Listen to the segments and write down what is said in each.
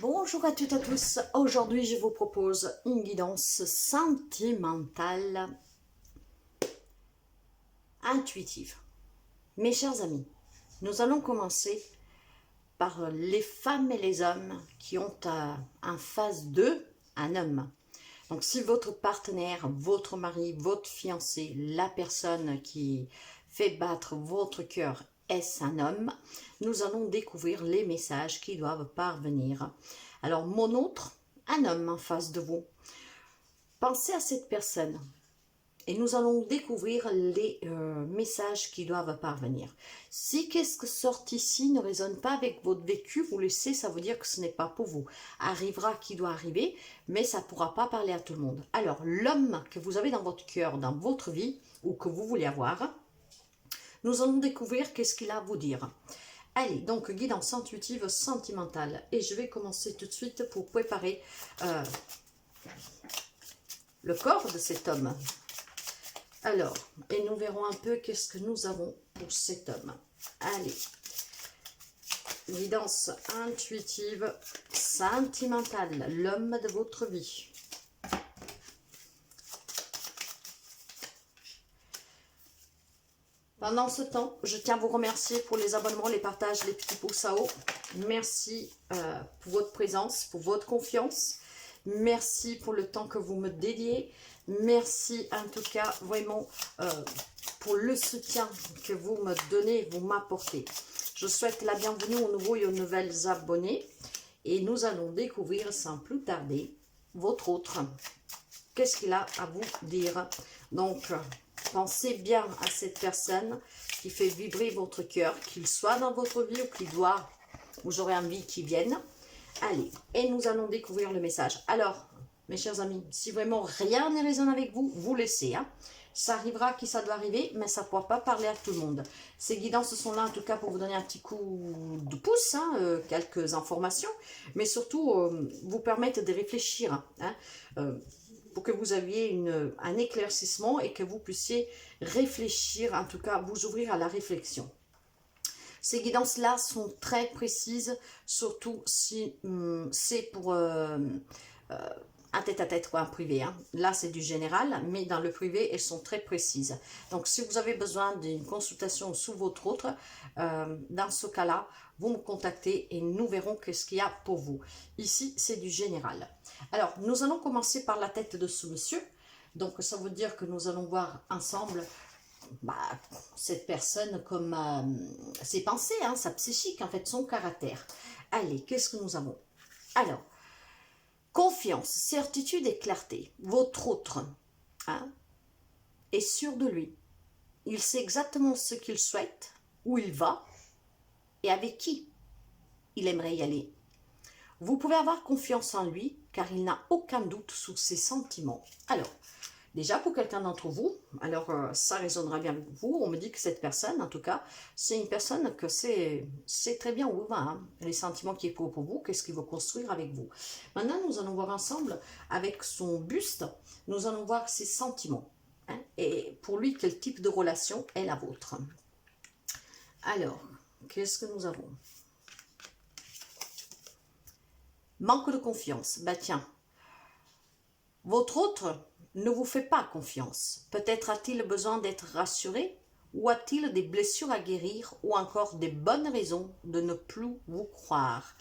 Bonjour à toutes et à tous, aujourd'hui je vous propose une guidance sentimentale intuitive. Mes chers amis, nous allons commencer par les femmes et les hommes qui ont en face d'eux un homme. Donc si votre partenaire, votre mari, votre fiancé, la personne qui fait battre votre cœur est un homme, nous allons découvrir les messages qui doivent parvenir. Alors mon autre, un homme en face de vous. Pensez à cette personne et nous allons découvrir les messages qui doivent parvenir. Si qu'est-ce que sort ici ne résonne pas avec votre vécu, vous laissez, ça veut dire que ce n'est pas pour vous. Arrivera qui doit arriver, mais ça ne pourra pas parler à tout le monde. Alors, l'homme que vous avez dans votre cœur, dans votre vie, ou que vous voulez avoir, nous allons découvrir qu'est-ce qu'il a à vous dire. Allez, donc guidance intuitive sentimentale. Et je vais commencer tout de suite pour préparer le corps de cet homme. Alors, et nous verrons un peu qu'est-ce que nous avons pour cet homme. Allez, guidance intuitive sentimentale, l'homme de votre vie. Pendant ce temps, je tiens à vous remercier pour les abonnements, les partages, les petits pouces à haut. Merci pour votre présence, pour votre confiance. Merci pour le temps que vous me dédiez. Merci en tout cas vraiment pour le soutien que vous me donnez, vous m'apportez. Je souhaite la bienvenue aux nouveaux et aux nouvelles abonnés. Et nous allons découvrir sans plus tarder votre autre. Qu'est-ce qu'il a à vous dire? Donc, pensez bien à cette personne qui fait vibrer votre cœur, qu'il soit dans votre vie ou qu'il doit, vous aurez envie qu'il vienne. Allez, et nous allons découvrir le message. Alors, mes chers amis, si vraiment rien ne résonne avec vous, vous laissez. Hein. Ça arrivera qui ça doit arriver, mais ça ne pourra pas parler à tout le monde. Ces guidances sont là en tout cas pour vous donner un petit coup de pouce, hein, quelques informations, mais surtout vous permettre de réfléchir. Hein, pour que vous aviez un éclaircissement et que vous puissiez réfléchir, en tout cas vous ouvrir à la réflexion. Ces guidances-là sont très précises, surtout si c'est pour un tête-à-tête ou un privé. Hein. Là, c'est du général, mais dans le privé, elles sont très précises. Donc, si vous avez besoin d'une consultation sous votre autre, dans ce cas-là, vous me contactez et nous verrons qu'est-ce qu'il y a pour vous. Ici, c'est du général. Alors, nous allons commencer par la tête de ce monsieur. Donc, ça veut dire que nous allons voir ensemble cette personne comme ses pensées, hein, sa psychique, en fait, son caractère. Allez, qu'est-ce que nous avons? Alors, confiance, certitude et clarté. Votre autre hein, est sûr de lui. Il sait exactement ce qu'il souhaite, où il va et avec qui il aimerait y aller. Vous pouvez avoir confiance en lui car il n'a aucun doute sur ses sentiments. Alors, déjà pour quelqu'un d'entre vous, alors ça résonnera bien avec vous, on me dit que cette personne, en tout cas, c'est une personne que c'est très bien où il va, hein, les sentiments qu'il éprouve pour vous, qu'est-ce qu'il veut construire avec vous. Maintenant, nous allons voir ensemble, avec son buste, nous allons voir ses sentiments, hein, et pour lui, quel type de relation est la vôtre. Alors, qu'est-ce que nous avons? Manque de confiance, bah tiens, votre autre ne vous fait pas confiance. Peut-être a-t-il besoin d'être rassuré ou a-t-il des blessures à guérir ou encore des bonnes raisons de ne plus vous croire.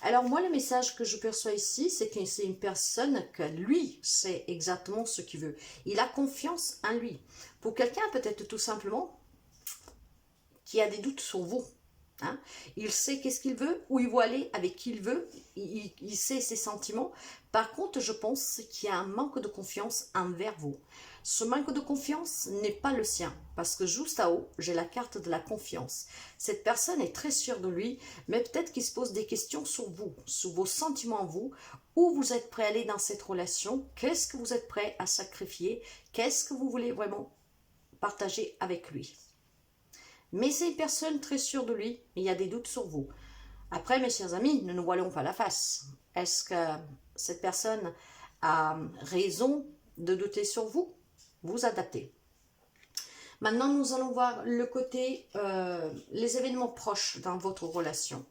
Alors moi, le message que je perçois ici, c'est que c'est une personne que lui sait exactement ce qu'il veut. Il a confiance en lui. Pour quelqu'un, peut-être tout simplement, qui a des doutes sur vous. Hein? Il sait qu'est-ce qu'il veut, où il veut aller, avec qui il veut, il sait ses sentiments. Par contre, je pense qu'il y a un manque de confiance envers vous. Ce manque de confiance n'est pas le sien, parce que juste à haut, j'ai la carte de la confiance. Cette personne est très sûre de lui, mais peut-être qu'il se pose des questions sur vous, sur vos sentiments en vous, où vous êtes prêt à aller dans cette relation, qu'est-ce que vous êtes prêt à sacrifier, qu'est-ce que vous voulez vraiment partager avec lui. Mais c'est une personne très sûre de lui, mais il y a des doutes sur vous. Après, mes chers amis, ne nous voilons pas la face. Est-ce que cette personne a raison de douter sur vous? Vous adaptez. Maintenant, nous allons voir le côté, les événements proches dans votre relation.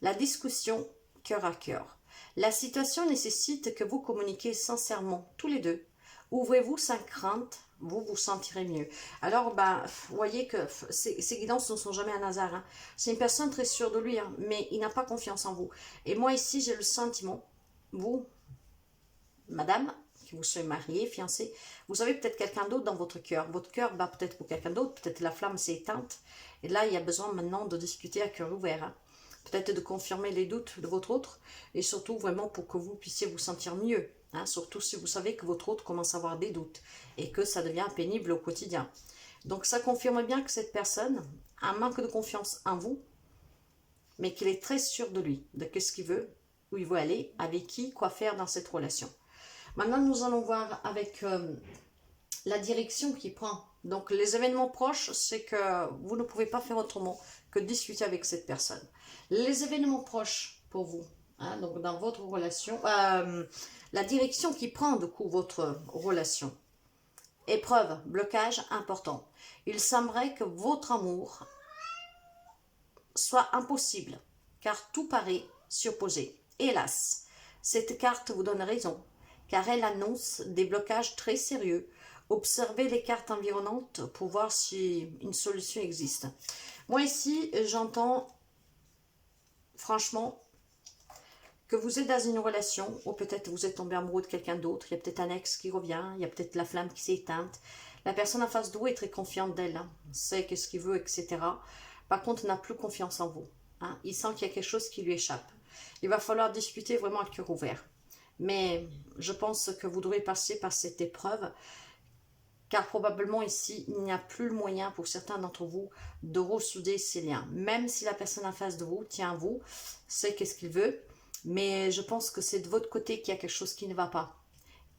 La discussion cœur à cœur. La situation nécessite que vous communiquiez sincèrement, tous les deux. Ouvrez-vous sans crainte, vous vous sentirez mieux. Alors, vous voyez que ces guidances ne sont jamais un hasard. Hein. C'est une personne très sûre de lui, hein, mais il n'a pas confiance en vous. Et moi ici, j'ai le sentiment, vous, madame, que vous soyez mariée, fiancée, vous avez peut-être quelqu'un d'autre dans votre cœur. Votre cœur bat peut-être pour quelqu'un d'autre, peut-être la flamme s'est éteinte. Et là, il y a besoin maintenant de discuter à cœur ouvert. Hein. Peut-être de confirmer les doutes de votre autre, et surtout vraiment pour que vous puissiez vous sentir mieux. Hein, surtout si vous savez que votre autre commence à avoir des doutes, et que ça devient pénible au quotidien. Donc ça confirme bien que cette personne a un manque de confiance en vous, mais qu'il est très sûr de lui, de ce qu'il veut, où il veut aller, avec qui, quoi faire dans cette relation. Maintenant, nous allons voir avec la direction qu'il prend. Donc, les événements proches, c'est que vous ne pouvez pas faire autrement que de discuter avec cette personne. Les événements proches pour vous, hein, donc dans votre relation, la direction qui prend du coup votre relation. Épreuve, blocage important. Il semblerait que votre amour soit impossible, car tout paraît s'opposer. Hélas, cette carte vous donne raison, car elle annonce des blocages très sérieux. Observez les cartes environnantes pour voir si une solution existe. Moi ici, j'entends franchement que vous êtes dans une relation, ou peut-être vous êtes tombé amoureux de quelqu'un d'autre, il y a peut-être un ex qui revient, il y a peut-être la flamme qui s'est éteinte. La personne en face de vous est très confiante d'elle, hein, sait qu'est-ce qu'il veut, etc. Par contre, n'a plus confiance en vous. Hein. Il sent qu'il y a quelque chose qui lui échappe. Il va falloir discuter vraiment à cœur ouvert. Mais je pense que vous devrez passer par cette épreuve, car probablement ici, il n'y a plus le moyen pour certains d'entre vous de ressouder ces liens. Même si la personne en face de vous tient à vous, sait qu'est-ce qu'il veut, mais je pense que c'est de votre côté qu'il y a quelque chose qui ne va pas.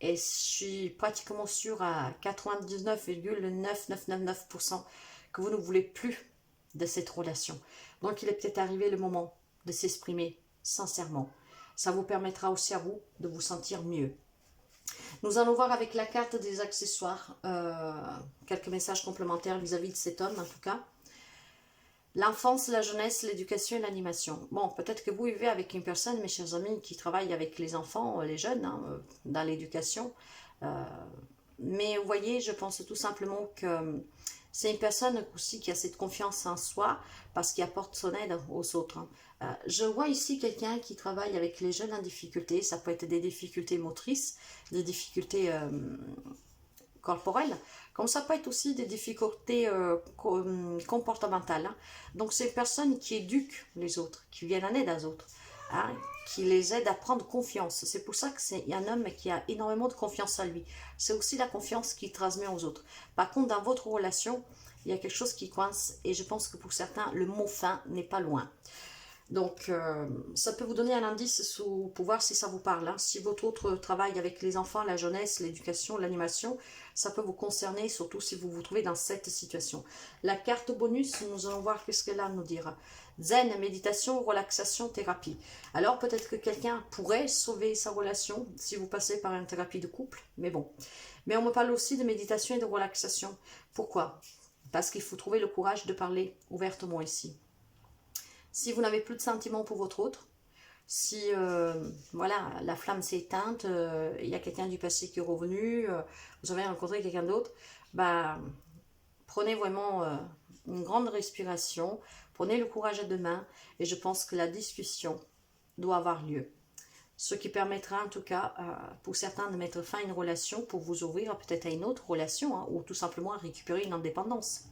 Et je suis pratiquement sûre à 99,9999% que vous ne voulez plus de cette relation. Donc il est peut-être arrivé le moment de s'exprimer sincèrement. Ça vous permettra aussi à vous de vous sentir mieux. Nous allons voir avec la carte des accessoires quelques messages complémentaires vis-à-vis de cet homme en tout cas. L'enfance, la jeunesse, l'éducation et l'animation. Bon, peut-être que vous vivez avec une personne, mes chers amis, qui travaille avec les enfants, les jeunes, hein, dans l'éducation. Mais vous voyez, je pense tout simplement que c'est une personne aussi qui a cette confiance en soi parce qu'il apporte son aide aux autres. Hein. Je vois ici quelqu'un qui travaille avec les jeunes en difficulté. Ça peut être des difficultés motrices, des difficultés corporelles, comme ça peut être aussi des difficultés comportementales. Hein. Donc c'est une personne qui éduque les autres, qui vient en aide aux autres, hein, qui les aide à prendre confiance. C'est pour ça que c'est un homme qui a énormément de confiance en lui. C'est aussi la confiance qu'il transmet aux autres. Par contre, dans votre relation, il y a quelque chose qui coince et je pense que pour certains, le mot fin n'est pas loin. Donc, ça peut vous donner un indice pour voir si ça vous parle. Hein. Si votre autre travaille avec les enfants, la jeunesse, l'éducation, l'animation, ça peut vous concerner, surtout si vous vous trouvez dans cette situation. La carte bonus, nous allons voir qu'est-ce qu'elle a à nous dire. Zen, méditation, relaxation, thérapie. Alors, peut-être que quelqu'un pourrait sauver sa relation si vous passez par une thérapie de couple, mais bon. Mais on me parle aussi de méditation et de relaxation. Pourquoi? Parce qu'il faut trouver le courage de parler ouvertement ici. Si vous n'avez plus de sentiments pour votre autre, si voilà, la flamme s'est éteinte, il y a quelqu'un du passé qui est revenu, vous avez rencontré quelqu'un d'autre, prenez vraiment une grande respiration, prenez le courage à deux mains et je pense que la discussion doit avoir lieu. Ce qui permettra en tout cas pour certains de mettre fin à une relation pour vous ouvrir peut-être à une autre relation hein, ou tout simplement à récupérer une indépendance.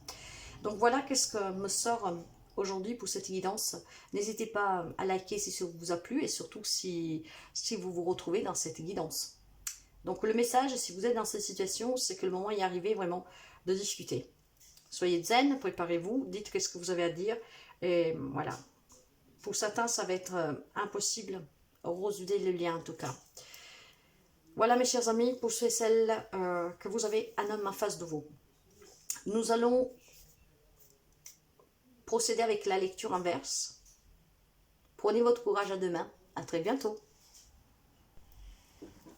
Donc voilà qu'est-ce que me sort aujourd'hui pour cette guidance. N'hésitez pas à liker si ça vous a plu et surtout si vous vous retrouvez dans cette guidance. Donc le message, si vous êtes dans cette situation, c'est que le moment est arrivé vraiment de discuter. Soyez zen, préparez-vous, dites qu'est-ce que vous avez à dire et voilà. Pour certains, ça va être impossible de résoudre le lien en tout cas. Voilà mes chers amis, pour ceux et celles que vous avez un homme en face de vous. Nous allons procéder avec la lecture inverse. Prenez votre courage à deux mains. À très bientôt.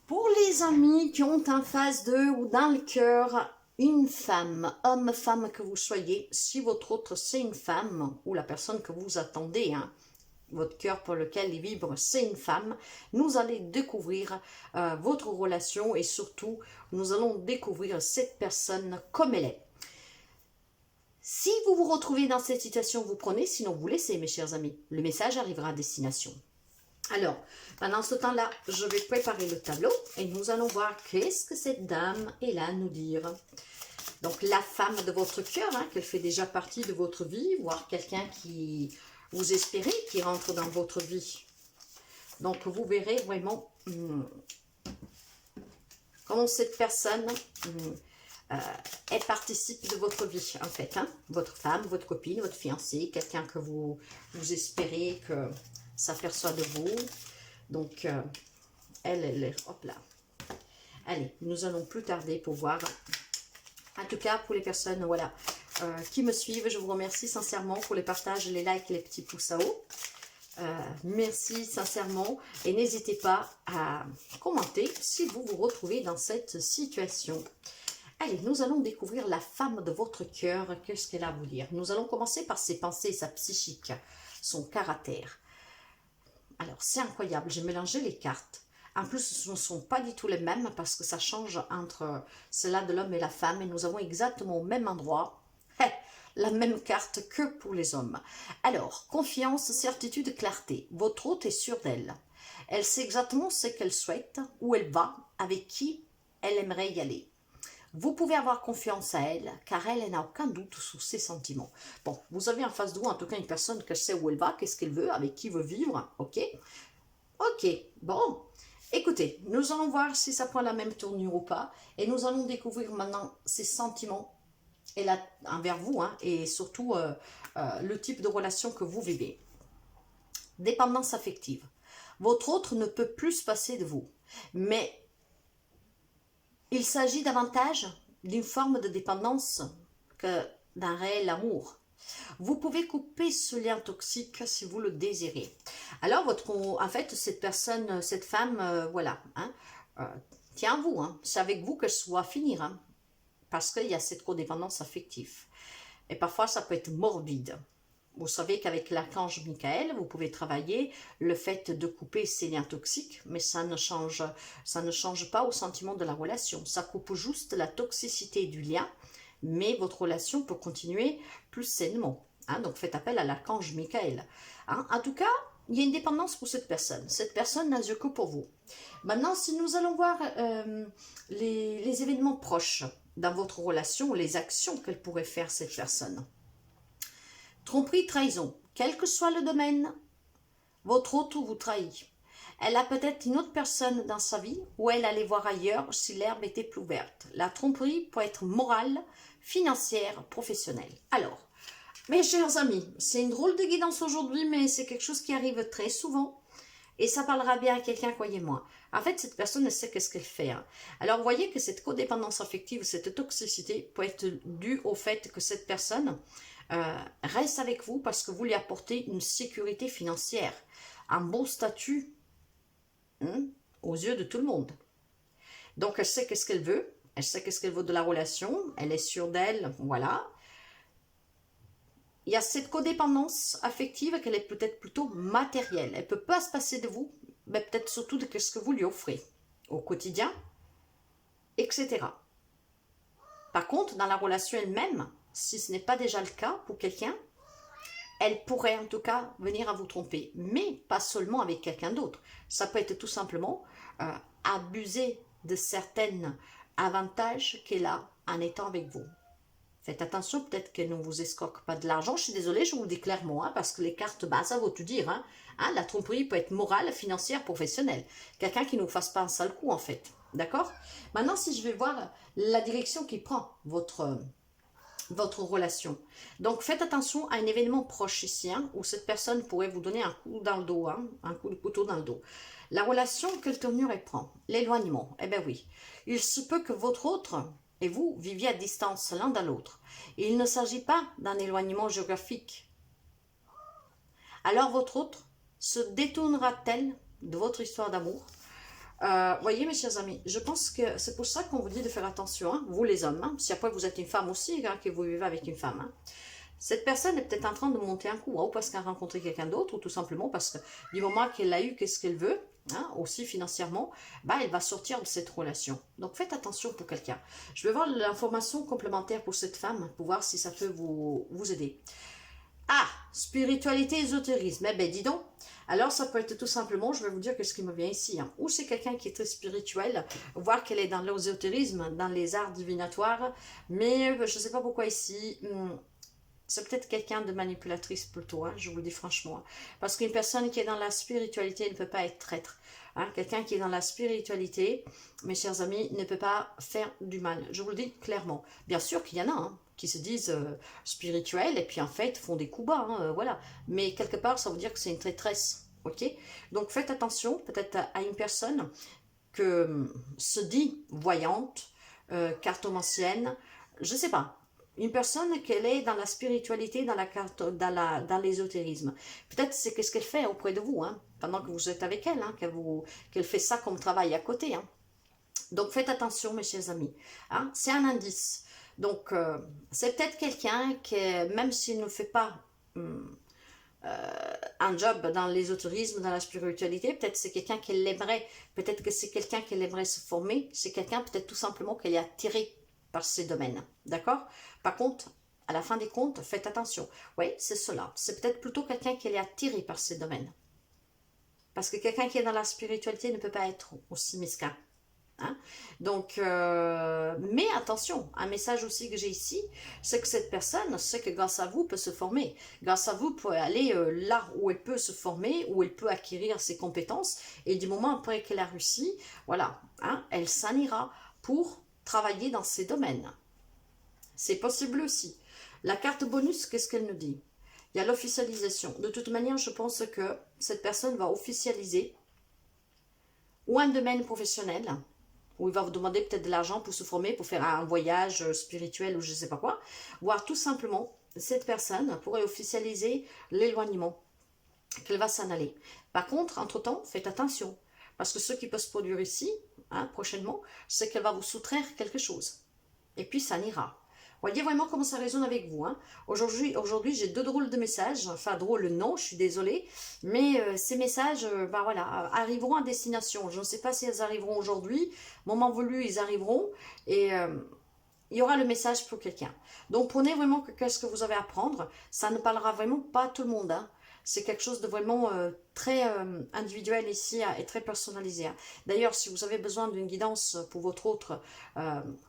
Pour les amis qui ont en face d'eux ou dans le cœur une femme, homme, femme que vous soyez, si votre autre c'est une femme ou la personne que vous attendez, hein, votre cœur pour lequel il vibre, c'est une femme. Nous allons découvrir votre relation et surtout, nous allons découvrir cette personne comme elle est. Si vous vous retrouvez dans cette situation, vous prenez, sinon vous laissez, mes chers amis. Le message arrivera à destination. Alors, pendant ce temps-là, je vais préparer le tableau et nous allons voir qu'est-ce que cette dame est là à nous dire. Donc, la femme de votre cœur, hein, qu'elle fait déjà partie de votre vie, voire quelqu'un qui vous espérez, qui rentre dans votre vie. Donc, vous verrez vraiment comment cette personne, elle participe de votre vie, en fait. Hein. Votre femme, votre copine, votre fiancé, quelqu'un que vous espérez que s'aperçoit de vous. Donc, elle, hop là. Allez, nous allons plus tarder pour voir. En tout cas, pour les personnes, voilà, qui me suivent, je vous remercie sincèrement pour les partages, les likes et les petits pouces à haut. Merci sincèrement et n'hésitez pas à commenter si vous vous retrouvez dans cette situation. Allez, nous allons découvrir la femme de votre cœur. Qu'est-ce qu'elle a à vous dire? Nous allons commencer par ses pensées, sa psychique, son caractère. Alors, c'est incroyable, j'ai mélangé les cartes. En plus, ce ne sont pas du tout les mêmes parce que ça change entre celle-là de l'homme et la femme. Et nous avons exactement au même endroit la même carte que pour les hommes. Alors, confiance, certitude, clarté. Votre hôte est sûre d'elle. Elle sait exactement ce qu'elle souhaite, où elle va, avec qui elle aimerait y aller. Vous pouvez avoir confiance à elle, car elle n'a aucun doute sur ses sentiments. Bon, vous avez en face de vous, en tout cas, une personne qui sait où elle va, qu'est-ce qu'elle veut, avec qui veut vivre, ok? Ok, bon. Écoutez, nous allons voir si ça prend la même tournure ou pas, et nous allons découvrir maintenant ses sentiments et envers vous, hein, et surtout le type de relation que vous vivez. Dépendance affective. Votre autre ne peut plus se passer de vous, mais il s'agit davantage d'une forme de dépendance que d'un réel amour. Vous pouvez couper ce lien toxique si vous le désirez. Alors, en fait, cette personne, cette femme, voilà, hein, tient à vous. Hein, c'est avec vous qu'elle soit finir, hein, parce qu'il y a cette codépendance affective. Et parfois, ça peut être morbide. Vous savez qu'avec l'archange Michael, vous pouvez travailler le fait de couper ces liens toxiques, mais ça ne change pas au sentiment de la relation. Ça coupe juste la toxicité du lien, mais votre relation peut continuer plus sainement. Hein, donc faites appel à l'archange Michael. Hein, en tout cas, il y a une dépendance pour cette personne. Cette personne n'a yeux que pour vous. Maintenant, si nous allons voir les événements proches dans votre relation, les actions qu'elle pourrait faire cette personne. Tromperie, trahison, quel que soit le domaine, votre hôte vous trahit. Elle a peut-être une autre personne dans sa vie où elle allait voir ailleurs si l'herbe était plus verte. La tromperie peut être morale, financière, professionnelle. Alors, mes chers amis, c'est une drôle de guidance aujourd'hui, mais c'est quelque chose qui arrive très souvent. Et ça parlera bien à quelqu'un, croyez-moi. En fait, cette personne, elle sait qu'est-ce qu'elle fait. Hein. Alors, vous voyez que cette codépendance affective, cette toxicité peut être due au fait que cette personne reste avec vous parce que vous lui apportez une sécurité financière, un bon statut aux yeux de tout le monde. Donc, elle sait qu'est-ce qu'elle veut, elle sait qu'est-ce qu'elle veut de la relation, elle est sûre d'elle, voilà. Il y a cette codépendance affective qu'elle est peut-être plutôt matérielle. Elle ne peut pas se passer de vous, mais peut-être surtout de ce que vous lui offrez au quotidien, etc. Par contre, dans la relation elle-même, si ce n'est pas déjà le cas pour quelqu'un, elle pourrait en tout cas venir à vous tromper, mais pas seulement avec quelqu'un d'autre. Ça peut être tout simplement abuser de certains avantages qu'elle a en étant avec vous. Faites attention, peut-être qu'elle ne vous escroque pas de l'argent. Je suis désolée, je vous le dis clairement, hein, parce que les cartes, bah, ça vaut tout dire. Hein. Hein, la tromperie peut être morale, financière, professionnelle. Quelqu'un qui ne vous fasse pas un sale coup, en fait. D'accord? Maintenant, si je vais voir la direction qui prend votre relation. Donc, faites attention à un événement proche ici, hein, où cette personne pourrait vous donner un coup dans le dos, hein, un coup de couteau dans le dos. La relation, quelle tournure elle prend? L'éloignement. Eh bien oui. Il se peut que votre autre et vous viviez à distance l'un de l'autre. Il ne s'agit pas d'un éloignement géographique. Alors votre autre se détournera-t-elle de votre histoire d'amour? Voyez mes chers amis, je pense que c'est pour ça qu'on vous dit de faire attention, hein, vous les hommes, hein, si après vous êtes une femme aussi, hein, que vous vivez avec une femme. Hein. Cette personne est peut-être en train de monter un coup, ou parce qu'elle a rencontré quelqu'un d'autre, ou tout simplement parce que du moment qu'elle a eu qu'est-ce qu'elle veut, hein, aussi financièrement, bah, elle va sortir de cette relation. Donc faites attention pour quelqu'un. Je vais voir l'information complémentaire pour cette femme, pour voir si ça peut vous aider. Ah, spiritualité, ésotérisme. Eh ben, dis donc. Alors, ça peut être tout simplement, je vais vous dire que ce qui me vient ici, hein, ou c'est quelqu'un qui est très spirituel, voir qu'elle est dans l'ésotérisme, dans les arts divinatoires, mais je ne sais pas pourquoi ici, c'est peut-être quelqu'un de manipulatrice plutôt, hein, je vous le dis franchement. Parce qu'une personne qui est dans la spiritualité ne peut pas être traître. Hein. Quelqu'un qui est dans la spiritualité, mes chers amis, ne peut pas faire du mal. Je vous le dis clairement. Bien sûr qu'il y en a qui se disent spirituels et puis en fait font des coups bas. Voilà. Mais quelque part, ça veut dire que c'est une traîtresse. Ok. Donc faites attention peut-être à une personne que se dit voyante, cartomancienne, je ne sais pas. Une personne qu'elle est dans la spiritualité, dans l'ésotérisme. Peut-être c'est qu'est-ce qu'elle fait auprès de vous, hein, pendant que vous êtes avec elle, hein, qu'elle fait ça comme travail à côté. Hein. Donc faites attention, mes chers amis. Hein, c'est un indice. Donc c'est peut-être quelqu'un qui, même s'il ne fait pas un job dans l'ésotérisme, dans la spiritualité, peut-être c'est quelqu'un qui l'aimerait, peut-être que c'est quelqu'un qui aimerait se former, c'est quelqu'un peut-être tout simplement qu'elle est attirée par ces domaines, d'accord? Par contre, à la fin des comptes, faites attention. Oui, c'est cela. C'est peut-être plutôt quelqu'un qui est attiré par ces domaines. Parce que quelqu'un qui est dans la spiritualité ne peut pas être aussi mesquin. Hein? Donc, mais attention, un message aussi que j'ai ici, c'est que cette personne, c'est que grâce à vous, peut se former. Grâce à vous, peut aller là où elle peut se former, où elle peut acquérir ses compétences. Et du moment après qu'elle a réussi, voilà, hein, elle s'en ira pour travailler dans ces domaines. C'est possible aussi. La carte bonus, qu'est-ce qu'elle nous dit? Il y a l'officialisation. De toute manière, je pense que cette personne va officialiser ou un domaine professionnel, où il va vous demander peut-être de l'argent pour se former, pour faire un voyage spirituel ou je ne sais pas quoi, voire tout simplement, cette personne pourrait officialiser l'éloignement, qu'elle va s'en aller. Par contre, entre-temps, faites attention, parce que ce qui peut se produire ici, hein, prochainement, c'est qu'elle va vous soustraire quelque chose. Et puis, ça n'ira. Voyez vraiment comment ça résonne avec vous. Hein. Aujourd'hui, j'ai 2 drôles de messages. Enfin, drôle, non, je suis désolée. Mais ces messages, ben voilà, arriveront à destination. Je ne sais pas si elles arriveront aujourd'hui. Moment voulu, ils arriveront. Et il y aura le message pour quelqu'un. Donc, prenez vraiment qu'est-ce que vous avez à prendre. Ça ne parlera vraiment pas à tout le monde. Hein. C'est quelque chose de vraiment très individuel ici et très personnalisé. Hein. D'ailleurs, si vous avez besoin d'une guidance pour votre autre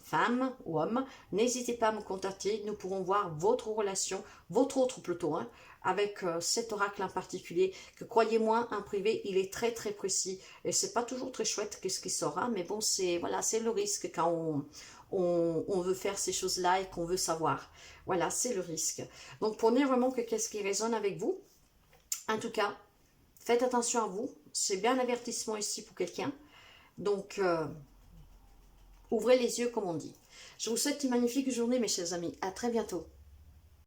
femme ou homme, n'hésitez pas à me contacter. Nous pourrons voir votre relation, votre autre plutôt, hein, avec cet oracle en particulier, que croyez-moi, en privé, il est très très précis. Et c'est pas toujours très chouette qu'est-ce qui sort. Hein, mais bon, c'est voilà, c'est le risque quand on veut faire ces choses-là et qu'on veut savoir. Voilà, c'est le risque. Donc, prenez vraiment que qu'est-ce qui résonne avec vous. En tout cas, faites attention à vous. C'est bien un avertissement ici pour quelqu'un. Donc, ouvrez les yeux comme on dit. Je vous souhaite une magnifique journée, mes chers amis. À très bientôt.